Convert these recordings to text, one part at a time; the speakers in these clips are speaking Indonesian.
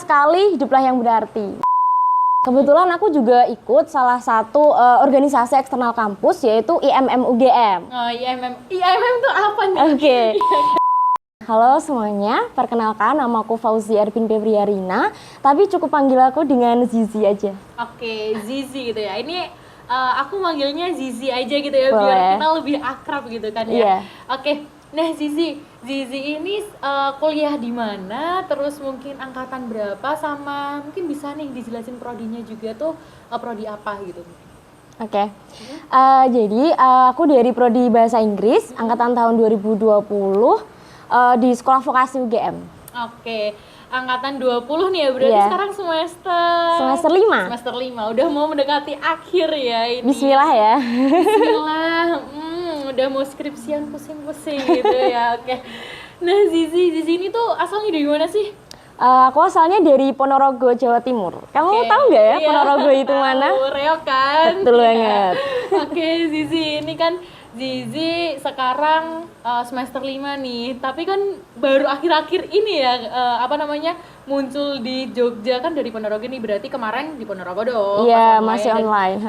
sekali, hiduplah yang berarti. Kebetulan aku juga ikut salah satu organisasi eksternal kampus, yaitu IMM UGM. Oh, IMM itu apa nih? Oke. Halo semuanya, perkenalkan nama aku Fauzi Arvin Febriarina, tapi cukup panggil aku dengan Zizi aja. Oke, Zizi gitu ya. Ini aku manggilnya Zizi aja gitu ya, Boleh. biar kita lebih akrab gitu kan ya. Iya. Oke, nah Zizi ini kuliah di mana? Terus mungkin angkatan berapa? Sama mungkin bisa nih dijelasin prodinya juga tuh prodi apa gitu. Oke. Jadi aku dari prodi Bahasa Inggris, angkatan tahun 2020 di Sekolah Vokasi UGM. Oke, angkatan 20 nih ya, berarti Iya. sekarang semester 5. Semester 5, udah mau mendekati akhir ya ini. Bismillah ya. Bismillah, udah mau skripsian pusing-pusing gitu ya, oke. Nah Zizi ini tuh asalnya dari mana sih? Aku asalnya dari Ponorogo, Jawa Timur. Kamu tahu nggak ya Iya, Ponorogo itu mana? tahu, Reok kan? Betul Iya. banget. Oke Zizi, ini kan Zizi sekarang semester 5 nih, tapi kan baru akhir-akhir ini ya, muncul di Jogja kan dari Ponorogo nih, berarti kemarin di Ponorogo dong. Iya, pas masih dan- online.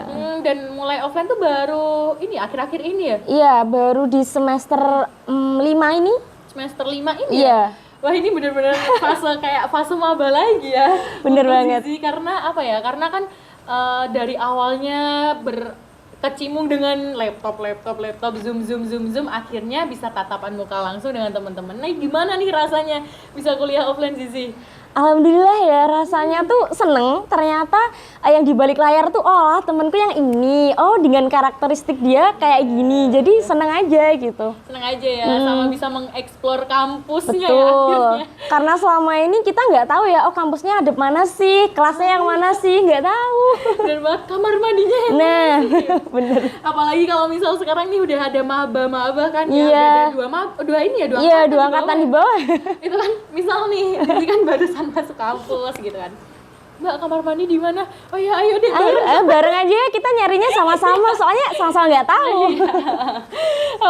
Dan mulai offline tuh baru ini, akhir-akhir ini ya? Iya, baru di semester 5 ini. Semester 5 ini Iya. ya? Wah ini bener-bener fase maba lagi ya. Bener untuk banget. Zizi. Karena apa ya, karena kan dari awalnya berkecimpung dengan laptop, zoom, akhirnya bisa tatapan muka langsung dengan teman-teman. Nah gimana nih rasanya bisa kuliah offline Zizi? Alhamdulillah ya, rasanya tuh seneng. Ternyata yang di balik layar tuh, oh temenku yang ini, oh dengan karakteristik dia kayak gini, jadi seneng aja gitu. Seneng aja ya, sama bisa mengeksplor kampusnya ya Betul, akhirnya. karena selama ini kita nggak tahu ya, oh kampusnya ada mana sih, kelasnya yang mana sih, nggak tahu. Dan banget kamar mandinya yang Nah, mana sih? bener. Apalagi kalau misal sekarang nih udah ada maba kan ya, Iya. udah ada dua Iya, 2 angkatan di bawah. Itu kan misal nih, jadi kan barusan masuk kampus gitu kan. Mbak, kamar mandi di mana? Oh ya, ayo deh bareng. Bareng aja ya, kita nyarinya sama-sama, soalnya sama-sama nggak tahu.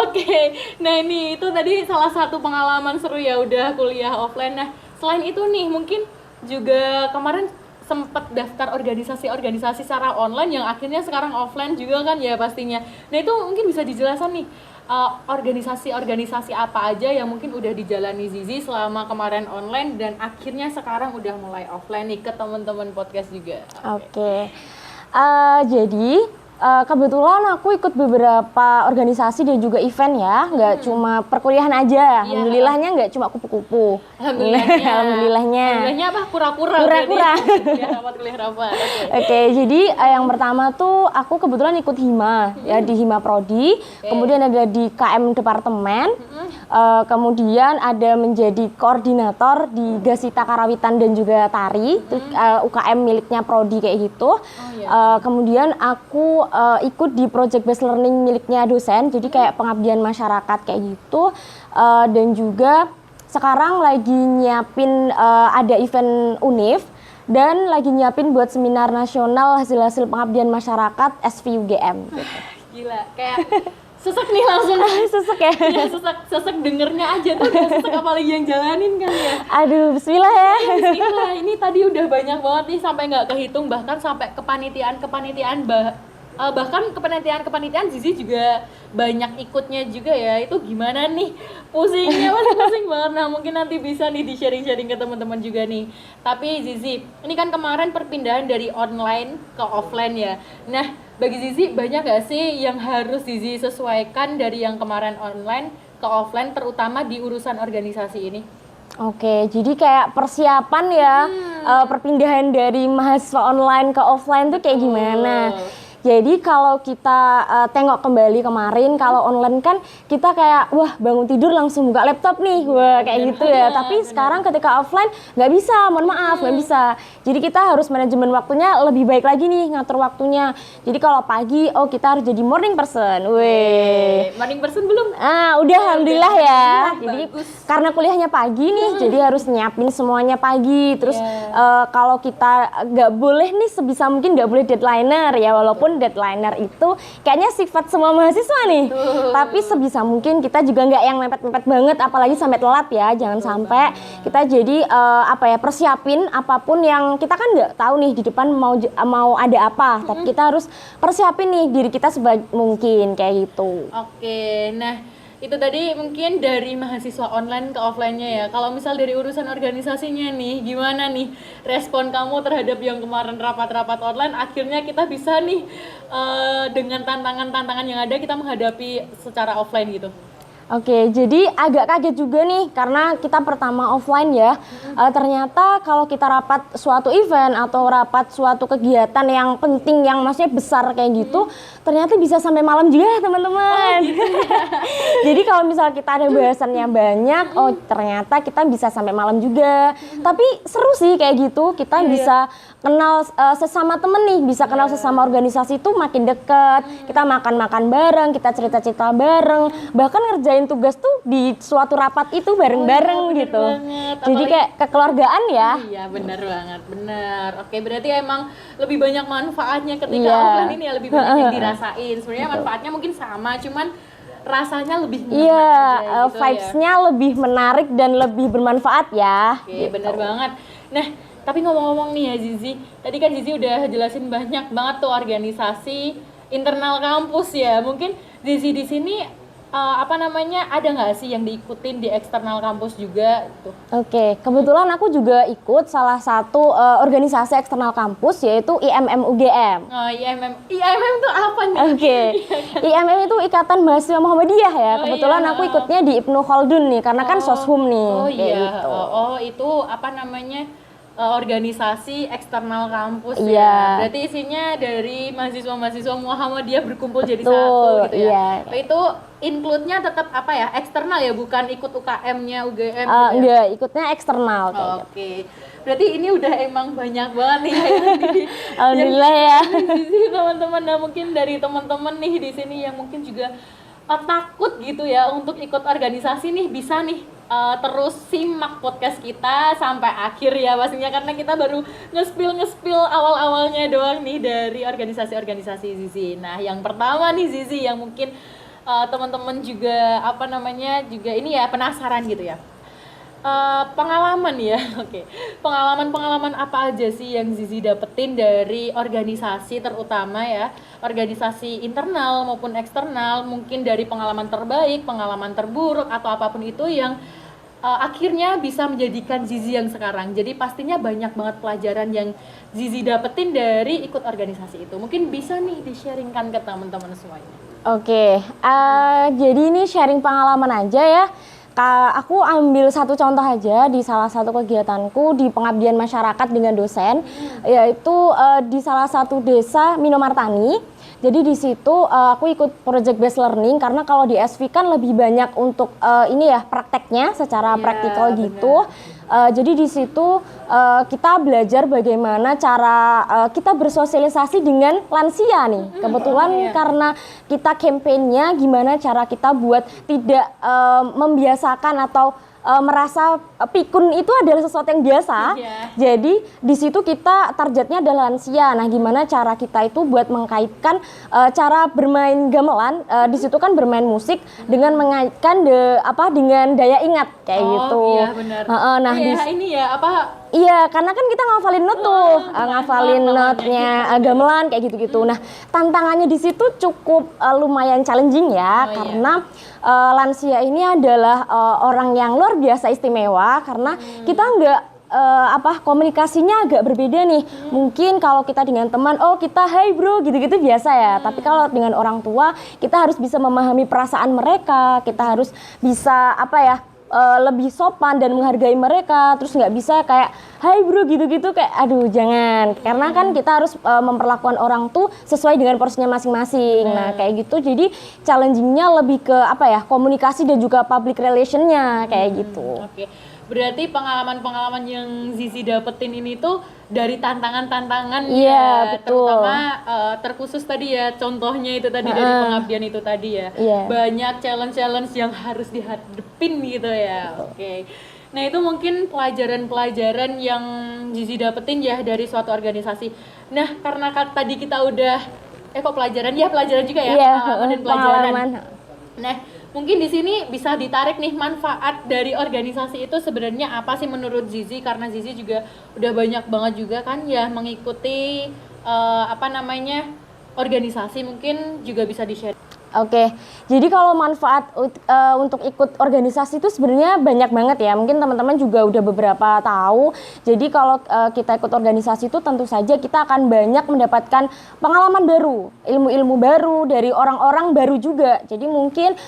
Oke. Nah, ini itu tadi salah satu pengalaman seru ya udah kuliah offline. Nah, selain itu nih mungkin juga kemarin sempat daftar organisasi secara online yang akhirnya sekarang offline juga kan ya pastinya. Nah, itu mungkin bisa dijelaskan nih organisasi apa aja yang mungkin udah dijalani Zizi selama kemarin online dan akhirnya sekarang udah mulai offline nih ke teman-teman podcast juga. Oke. Jadi kebetulan aku ikut beberapa organisasi dan juga event ya, nggak cuma perkuliahan aja. Iya. Alhamdulillahnya nggak cuma kupu-kupu. Alhamdulillahnya. Alhamdulillahnya apa? Kura-kura. Kura-kura. Kuliah rapat. Oke. Oke, jadi yang pertama tuh aku kebetulan ikut Hima ya, di Hima Prodi, kemudian ada di KM Departemen, kemudian ada menjadi koordinator di Gasita Karawitan dan juga Tari, itu UKM miliknya Prodi kayak gitu. iya. Kemudian aku ikut di project based learning miliknya dosen, jadi kayak pengabdian masyarakat kayak gitu, dan juga sekarang lagi nyiapin ada event UNIF dan lagi nyiapin buat seminar nasional hasil-hasil pengabdian masyarakat SVUGM gitu. Gila, kayak sesek nih langsung. Sesek ya? Ya, sesek dengernya aja tuh udah sesek, apalagi yang jalanin kan ya. Aduh, bismillah ya. Bismillah, ini tadi udah banyak banget nih sampai nggak kehitung, bahkan sampai kepanitiaan bahkan kepanitiaan Zizi juga banyak ikutnya juga ya. Itu gimana nih pusingnya? Pasti pusing banget. Nah mungkin nanti bisa nih di sharing ke teman-teman juga nih. Tapi Zizi, ini kan kemarin perpindahan dari online ke offline ya. Nah bagi Zizi banyak gak sih yang harus Zizi sesuaikan dari yang kemarin online ke offline, terutama di urusan organisasi ini? Oke, jadi kayak persiapan ya, perpindahan dari mahasiswa online ke offline tuh kayak gimana? Jadi kalau kita tengok kembali kemarin, kalau online kan kita kayak wah bangun tidur langsung buka laptop nih, wah kayak gitu ya. Tapi sekarang ketika offline nggak bisa, mohon maaf nggak bisa. Jadi kita harus manajemen waktunya lebih baik lagi nih, ngatur waktunya. Jadi kalau pagi, oh kita harus jadi morning person, weh. Morning person belum? Udah alhamdulillah ya. Jadi Bagus. karena kuliahnya pagi nih, jadi harus nyiapin semuanya pagi. Terus kalau kita nggak boleh nih sebisa mungkin nggak boleh deadlineer ya, walaupun walaupun deadlineer itu kayaknya sifat semua mahasiswa nih. Tapi sebisa mungkin kita juga nggak yang mepet-mepet banget, apalagi sampai telat ya. Jangan sampai kita jadi persiapin apapun yang kita kan nggak tahu nih di depan mau ada apa. Tapi kita harus persiapin nih diri kita sebaik mungkin kayak gitu. Oke, nah itu tadi mungkin dari mahasiswa online ke offline-nya ya. Kalau misal dari urusan organisasinya nih, gimana nih respon kamu terhadap yang kemarin rapat-rapat online? Akhirnya kita bisa nih dengan tantangan-tantangan yang ada kita menghadapi secara offline gitu. Oke, jadi agak kaget juga nih karena kita pertama offline ya. Ternyata kalau kita rapat suatu event atau rapat suatu kegiatan yang penting yang maksudnya besar kayak gitu, ternyata bisa sampai malam juga teman-teman. Oh, gitu ya. Jadi kalau misal kita ada bahasannya banyak, oh ternyata kita bisa sampai malam juga. Tapi seru sih kayak gitu, kita bisa kenal sesama temen nih, bisa kenal sesama organisasi itu makin deket. Kita makan-makan bareng, kita cerita-cerita bareng, bahkan ngerjain tugas tuh di suatu rapat itu bareng-bareng gitu. Banget. Jadi kayak kekeluargaan ya. Iya benar banget, benar. Oke, berarti emang lebih banyak manfaatnya ketika offline ini ya, lebih banyak yang dirasain. Sebenarnya manfaatnya mungkin sama, cuman rasanya lebih Iya, gitu vibes-nya lebih menarik dan lebih bermanfaat ya. Oke, benar banget. Nah, tapi ngomong-ngomong nih ya Zizi, tadi kan Zizi udah jelasin banyak banget tuh organisasi internal kampus ya. Mungkin Zizi di sini ada nggak sih yang diikutin di eksternal kampus juga gitu? Oke, kebetulan aku juga ikut salah satu organisasi eksternal kampus yaitu IMM UGM. Oh, IMM tuh apa nih? Oke, IMM itu Ikatan Mahasiswa Muhammadiyah ya. Kebetulan aku ikutnya di Ibnu Khaldun nih, karena kan soshum nih. Oh kayak iya, gitu. Itu organisasi eksternal kampus Iya. ya. Berarti isinya dari mahasiswa-mahasiswa Muhammadiyah berkumpul jadi Betul, satu gitu ya. iya. Itu include-nya tetap eksternal ya, bukan ikut UKM-nya UGM gitu ya. Enggak, ikutnya eksternal kayak gitu. Oke. Berarti ini udah emang banyak banget nih yang Alhamdulillah ya. di sini teman-teman. Nah, mungkin dari teman-teman nih di sini yang mungkin juga takut gitu ya untuk ikut organisasi nih, bisa nih terus simak podcast kita sampai akhir ya pastinya, karena kita baru nge-spill awal-awalnya doang nih dari organisasi-organisasi Zizi. Nah, yang pertama nih Zizi yang mungkin teman-teman juga juga ini ya penasaran gitu ya. Pengalaman ya, oke. Pengalaman apa aja sih yang Zizi dapetin dari organisasi, terutama ya organisasi internal maupun eksternal, mungkin dari pengalaman terbaik, pengalaman terburuk atau apapun itu yang akhirnya bisa menjadikan Zizi yang sekarang. Jadi pastinya banyak banget pelajaran yang Zizi dapetin dari ikut organisasi itu. Mungkin bisa nih di-sharingkan ke teman-teman semuanya. Oke, jadi ini sharing pengalaman aja ya. Aku ambil satu contoh aja di salah satu kegiatanku di pengabdian masyarakat dengan dosen, yaitu di salah satu desa Minomartani. Jadi di situ aku ikut project based learning, karena kalau di SV kan lebih banyak untuk prakteknya secara praktikal gitu. Jadi di situ kita belajar bagaimana cara kita bersosialisasi dengan lansia nih. Kebetulan karena kita kampanyenya gimana cara kita buat tidak membiasakan atau merasa pikun itu adalah sesuatu yang biasa. Jadi di situ kita targetnya adalah lansia. Nah, gimana cara kita itu buat mengkaitkan cara bermain gamelan, di situ kan bermain musik dengan mengaitkan dengan daya ingat kayak gitu. Iya benar. Nah, Iya, karena kan kita ngafalin not tuh, ngafalin notnya gamelan kayak gitu-gitu. Nah, tantangannya di situ cukup lumayan challenging ya, karena lansia ini adalah orang yang luar biasa istimewa, karena kita nggak komunikasinya agak berbeda nih. Mungkin kalau kita dengan teman, kita hai bro gitu-gitu biasa ya. Tapi kalau dengan orang tua, kita harus bisa memahami perasaan mereka, kita harus bisa lebih sopan dan menghargai mereka. Terus nggak bisa kayak hai bro gitu-gitu, kayak aduh jangan, karena kan kita harus memperlakukan orang tuh sesuai dengan porsinya masing-masing. Nah kayak gitu, jadi challengingnya lebih ke komunikasi dan juga public relationnya kayak gitu. Oke. Berarti pengalaman-pengalaman yang Zizi dapetin ini tuh dari tantangan-tantangan terutama terkhusus tadi ya, contohnya itu tadi dari pengabdian itu tadi ya. Banyak challenge-challenge yang harus dihadepin gitu ya. Oke. Nah, itu mungkin pelajaran-pelajaran yang Zizi dapetin ya dari suatu organisasi. Nah, karena tadi kita udah kok pelajaran? Ya pelajaran juga ya, Iya, pengalaman dan pelajaran. pengalaman. Nah, mungkin di sini bisa ditarik nih manfaat dari organisasi itu sebenarnya apa sih menurut Zizi, karena Zizi juga udah banyak banget juga kan ya mengikuti organisasi, mungkin juga bisa di-share. Oke, jadi kalau manfaat untuk ikut organisasi itu sebenarnya banyak banget ya. Mungkin teman-teman juga udah beberapa tahu. Jadi kalau kita ikut organisasi itu tentu saja kita akan banyak mendapatkan pengalaman baru, ilmu-ilmu baru dari orang-orang baru juga. Jadi mungkin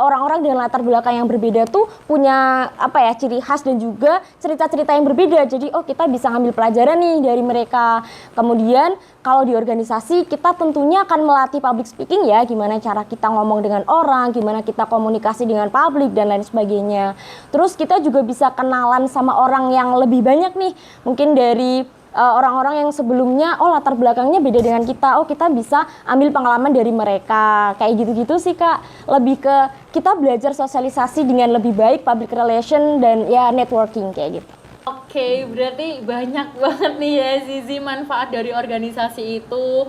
orang-orang dengan latar belakang yang berbeda tuh punya ciri khas dan juga cerita-cerita yang berbeda. Jadi kita bisa ngambil pelajaran nih dari mereka. Kemudian kalau di organisasi kita tentunya akan melatih public speaking ya, gimana cara kita ngomong dengan orang, gimana kita komunikasi dengan publik dan lain sebagainya. Terus kita juga bisa kenalan sama orang yang lebih banyak nih, mungkin dari orang-orang yang sebelumnya latar belakangnya beda dengan kita, kita bisa ambil pengalaman dari mereka, kayak gitu-gitu sih Kak. Lebih ke kita belajar sosialisasi dengan lebih baik, public relation dan ya networking kayak gitu. Oke, berarti banyak banget nih ya Zizi manfaat dari organisasi itu.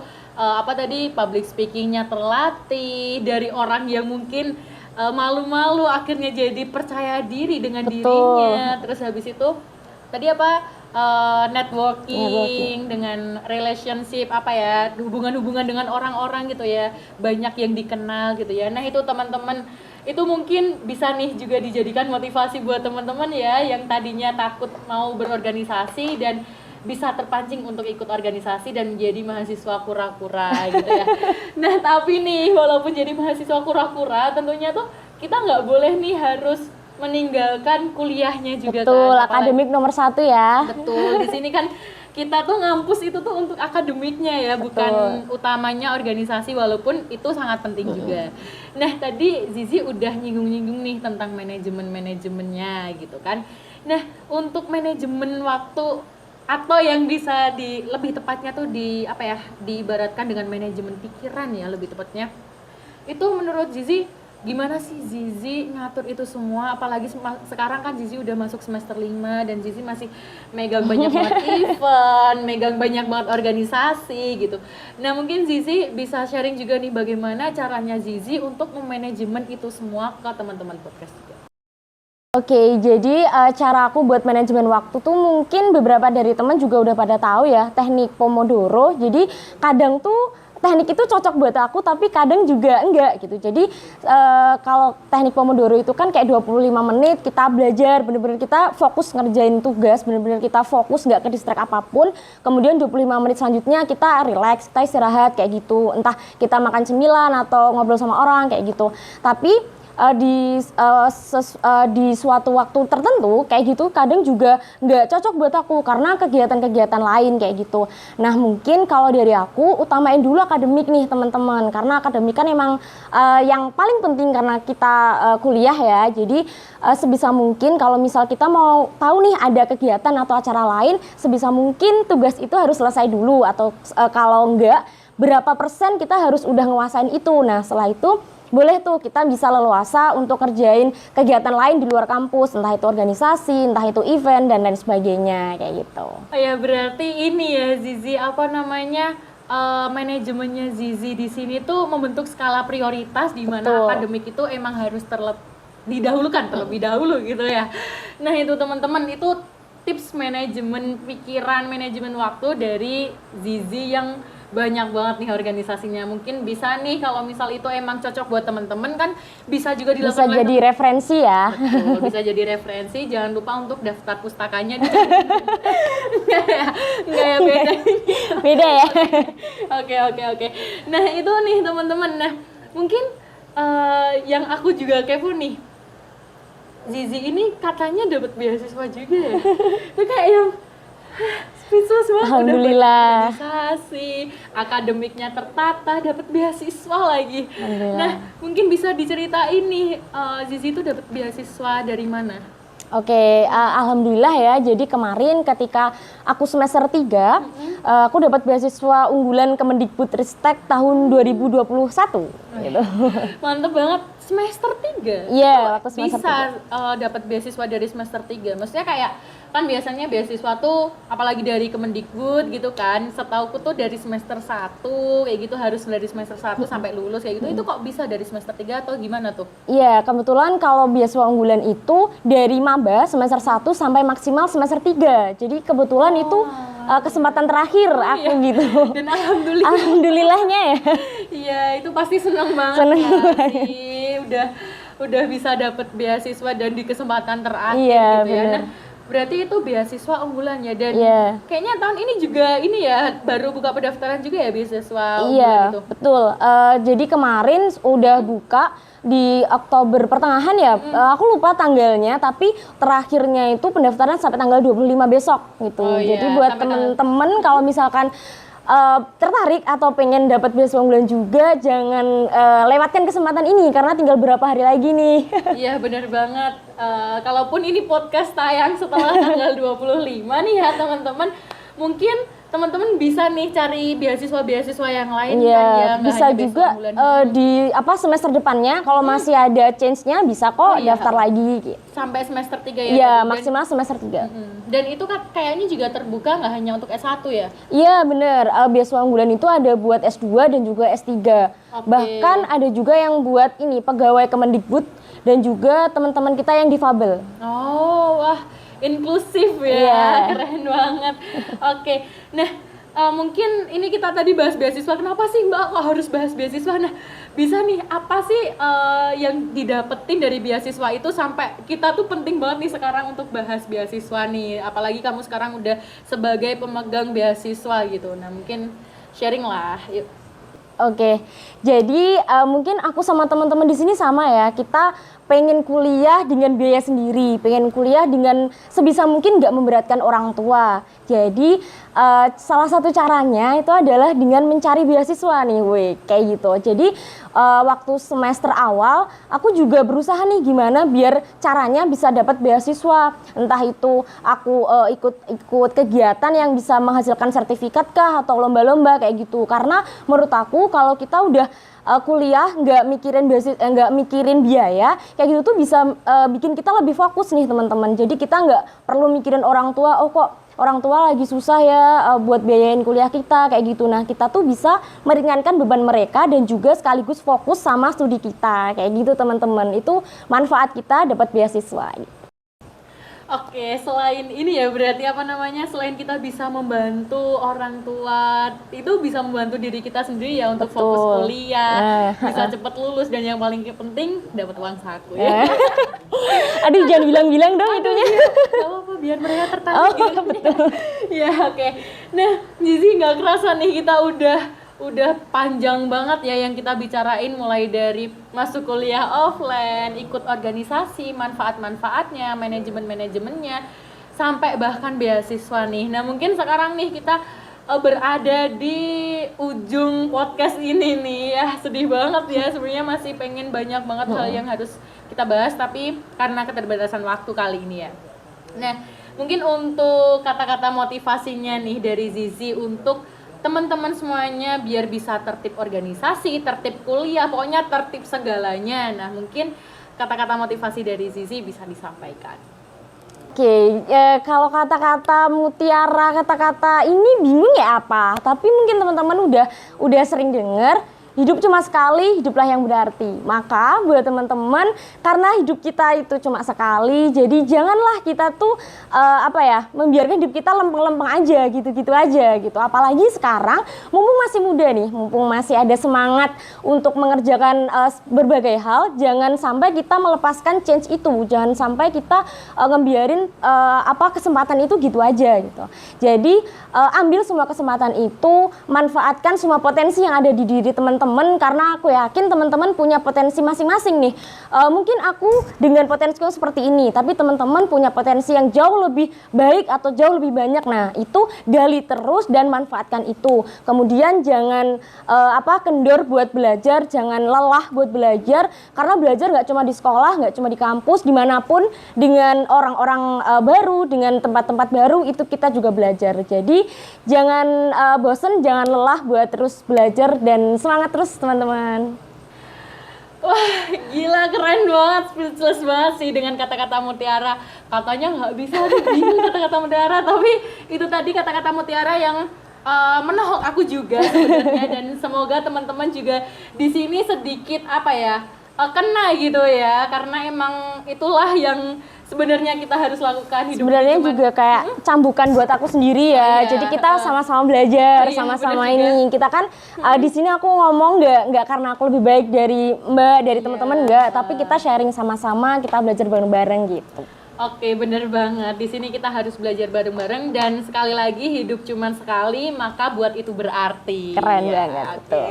Tadi public speakingnya terlatih, dari orang yang mungkin malu-malu akhirnya jadi percaya diri dengan dirinya. Terus habis itu tadi networking dengan relationship hubungan-hubungan dengan orang-orang gitu ya, banyak yang dikenal gitu ya. Nah itu teman-teman, itu mungkin bisa nih juga dijadikan motivasi buat teman-teman ya yang tadinya takut mau berorganisasi dan bisa terpancing untuk ikut organisasi dan menjadi mahasiswa kura-kura gitu ya. Nah tapi nih walaupun jadi mahasiswa kura-kura tentunya tuh kita nggak boleh nih harus meninggalkan kuliahnya juga. Betul, kan? akademik nomor 1 ya. Betul, di sini kan kita tuh ngampus itu tuh untuk akademiknya ya, bukan utamanya organisasi, walaupun itu sangat penting juga. Nah tadi Zizi udah nyinggung-nyinggung nih tentang manajemennya gitu kan. Nah untuk manajemen waktu atau yang bisa lebih tepatnya tuh diibaratkan dengan manajemen pikiran ya lebih tepatnya. Itu menurut Zizi gimana sih Zizi ngatur itu semua, apalagi sekarang kan Zizi udah masuk semester 5 dan Zizi masih megang banyak banget event, megang banyak banget organisasi gitu. Nah mungkin Zizi bisa sharing juga nih bagaimana caranya Zizi untuk memanajemen itu semua ke teman-teman podcast juga. Oke, jadi cara aku buat manajemen waktu tuh mungkin beberapa dari teman juga udah pada tahu ya, teknik Pomodoro. Jadi kadang tuh teknik itu cocok buat aku, tapi kadang juga enggak gitu. Jadi kalau teknik Pomodoro itu kan kayak 25 menit kita belajar, bener-bener kita fokus ngerjain tugas, bener-bener kita fokus nggak ke distract apapun. Kemudian 25 menit selanjutnya kita relax, kita istirahat kayak gitu. Entah kita makan cemilan atau ngobrol sama orang kayak gitu. Tapi di suatu waktu tertentu kayak gitu kadang juga nggak cocok buat aku karena kegiatan-kegiatan lain kayak gitu. Nah mungkin kalau dari aku utamain dulu akademik nih teman-teman, karena akademik kan emang yang paling penting karena kita kuliah ya. Jadi sebisa mungkin kalau misal kita mau tahu nih ada kegiatan atau acara lain, sebisa mungkin tugas itu harus selesai dulu, atau kalau enggak berapa persen kita harus udah nguasain itu. Nah setelah itu boleh tuh kita bisa leluasa untuk kerjain kegiatan lain di luar kampus, entah itu organisasi, entah itu event dan lain sebagainya kayak gitu. Ya berarti ini ya Zizi manajemennya Zizi di sini tuh membentuk skala prioritas di mana akademik itu emang harus didahulukan terlebih dahulu gitu ya. Nah itu teman-teman, itu tips manajemen pikiran, manajemen waktu dari Zizi yang banyak banget nih organisasinya. Mungkin bisa nih kalau misal itu emang cocok buat teman-teman kan bisa juga dilakukan. Bisa jadi referensi ya. Betul, bisa jadi referensi. Jangan lupa untuk daftar pustakanya. Enggak ya beda. Beda ya. Oke. Nah itu nih teman-teman. Nah mungkin yang aku juga kepo nih, Zizi ini katanya dapat beasiswa juga ya. Itu kayak yang speechless banget. Alhamdulillah. Udah organisasi, akademiknya tertata, dapat beasiswa lagi. Nah, mungkin bisa diceritain nih, Zizi itu dapat beasiswa dari mana? Oke, alhamdulillah ya. Jadi kemarin ketika aku semester 3, aku dapat beasiswa unggulan Kemendikbudristek tahun 2021 gitu. Mantep banget. Semester 3? Iya, waktu semester bisa dapat beasiswa dari semester 3. Maksudnya kayak kan biasanya beasiswa tuh apalagi dari Kemendikbud gitu kan, setauku tuh dari semester 1 kayak gitu, harus dari semester 1 sampai lulus kayak gitu. Itu kok bisa dari semester 3 atau gimana tuh? Iya, kebetulan kalau beasiswa unggulan itu dari maba semester 1 sampai maksimal semester 3. Jadi kebetulan itu kesempatan terakhir aku gitu. Dan alhamdulillah. Alhamdulillahnya ya. Iya, itu pasti senang banget kan sih. Udah bisa dapet beasiswa dan di kesempatan terakhir Iya, gitu ya. bener. Nah, berarti itu beasiswa unggulan ya, dan Iya. kayaknya tahun ini juga ini ya baru buka pendaftaran juga ya beasiswa unggulan Iya, itu. betul. Jadi kemarin udah buka di Oktober pertengahan ya. Aku lupa tanggalnya, tapi terakhirnya itu pendaftaran sampai tanggal 25 besok gitu. Oh, iya, Jadi buat sampai temen-temen kalau misalkan tertarik atau pengen dapat beasiswa unggulan juga, jangan lewatkan kesempatan ini karena tinggal berapa hari lagi nih. Iya benar banget. Kalaupun ini podcast tayang setelah tanggal 25 nih ya teman-teman, mungkin teman-teman bisa nih cari beasiswa-beasiswa yang lain Iya, kan ya, nggak bisa hanya beasiswa juga unggulan. di semester depannya kalau masih ada change-nya bisa kok iya. daftar lagi gitu. Sampai semester 3 ya. Iya, Dan- maksimal semester 3. Dan itu kan kayaknya juga terbuka nggak hanya untuk S1 ya? Iya bener, beasiswa unggulan itu ada buat S2 dan juga S3. Oke. Bahkan ada juga yang buat ini pegawai Kemendikbud dan juga teman-teman kita yang difabel. Oh, wah, inklusif ya. Iya. Keren banget. Oke. Nah, mungkin ini kita tadi bahas beasiswa. Kenapa sih Mbak kok harus bahas beasiswa? Nah, bisa nih apa sih yang didapetin dari beasiswa itu sampai kita tuh penting banget nih sekarang untuk bahas beasiswa nih. Apalagi kamu sekarang udah sebagai pemegang beasiswa gitu. Nah, mungkin sharing lah. Yuk. Oke, jadi mungkin aku sama teman-teman di sini sama ya, kita pengen kuliah dengan biaya sendiri, pengen kuliah dengan sebisa mungkin nggak memberatkan orang tua. Jadi salah satu caranya itu adalah dengan mencari beasiswa nih, kayak gitu. Jadi waktu semester awal aku juga berusaha nih gimana biar caranya bisa dapat beasiswa. Entah itu aku ikut kegiatan yang bisa menghasilkan sertifikat kah atau lomba-lomba kayak gitu. Karena menurut aku kalau kita udah kuliah nggak mikirin biaya kayak gitu tuh bisa bikin kita lebih fokus nih teman-teman. Jadi kita nggak perlu mikirin orang tua, oh kok orang tua lagi susah ya buat biayain kuliah kita kayak gitu. Nah kita tuh bisa meringankan beban mereka dan juga sekaligus fokus sama studi kita kayak gitu teman-teman. Itu manfaat kita dapat beasiswa. Oke, selain ini ya berarti selain kita bisa membantu orang tua, itu bisa membantu diri kita sendiri ya untuk fokus kuliah, bisa cepat lulus, dan yang paling penting dapat uang saku ya. Aduh jangan bilang-bilang dong itunya. Gak apa-apa, biar mereka tertarik gitu. Betul. Ya oke. Nah, Zizi nggak kerasa nih kita udah panjang banget ya yang kita bicarain, mulai dari masuk kuliah offline, ikut organisasi, manfaat-manfaatnya, manajemennya, sampai bahkan beasiswa nih. Nah mungkin sekarang nih kita berada di ujung podcast ini nih ya, sedih banget ya, sebenarnya masih pengen banyak banget hal yang harus kita bahas, tapi karena keterbatasan waktu kali ini ya. Nah mungkin untuk kata-kata motivasinya nih dari Zizi untuk teman-teman semuanya biar bisa tertib organisasi, tertib kuliah, pokoknya tertib segalanya. Nah mungkin kata-kata motivasi dari Zizi bisa disampaikan. Oke, kalau kata-kata mutiara, kata-kata ini bingung ya apa, tapi mungkin teman-teman udah sering dengar. Hidup cuma sekali, hiduplah yang berarti. Maka buat teman-teman, karena hidup kita itu cuma sekali, jadi janganlah kita tuh membiarkan hidup kita lempeng-lempeng aja, gitu-gitu aja gitu. Apalagi sekarang, mumpung masih muda nih, mumpung masih ada semangat untuk mengerjakan berbagai hal, jangan sampai kita melepaskan chance itu, jangan sampai kita ngebiarin kesempatan itu gitu aja gitu. Jadi ambil semua kesempatan itu, manfaatkan semua potensi yang ada di diri teman-teman, karena aku yakin teman-teman punya potensi masing-masing nih. Mungkin aku dengan potensiku seperti ini, tapi teman-teman punya potensi yang jauh lebih baik atau jauh lebih banyak. Nah itu gali terus dan manfaatkan itu. Kemudian jangan kendor buat belajar, jangan lelah buat belajar, karena belajar nggak cuma di sekolah, nggak cuma di kampus, dimanapun dengan orang-orang baru, dengan tempat-tempat baru itu kita juga belajar. Jadi jangan bosen, jangan lelah buat terus belajar dan semangat terus teman-teman. Wah, gila keren banget, speechless banget sih dengan kata-kata Mutiara. Katanya nggak bisa bingung kata-kata Mutiara, tapi itu tadi kata-kata Mutiara yang menohok aku juga sebenarnya, dan semoga teman-teman juga di sini sedikit apa ya kena gitu ya, karena emang itulah yang sebenarnya kita harus lakukan. Hidup Sebenarnya ini cuman- juga kayak cambukan buat aku sendiri ya. Iya, Jadi kita sama-sama belajar, iya, sama-sama bener juga. ini. Kita kan di sini aku ngomong nggak karena aku lebih baik dari Mbak, dari teman-teman nggak, tapi kita sharing sama-sama, kita belajar bareng-bareng gitu. Oke, bener banget. Di sini kita harus belajar bareng-bareng, dan sekali lagi hidup cuman sekali, maka buat itu berarti. Keren Ya, banget, oke. betul.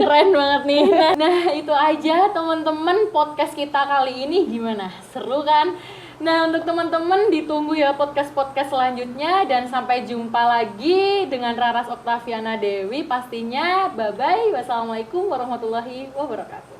Keren banget nih. Nah, itu aja teman-teman podcast kita kali ini, gimana? Seru kan? Nah, untuk teman-teman ditunggu ya podcast-podcast selanjutnya, dan sampai jumpa lagi dengan Raras Oktaviana Dewi pastinya. Bye-bye. Wassalamualaikum warahmatullahi wabarakatuh.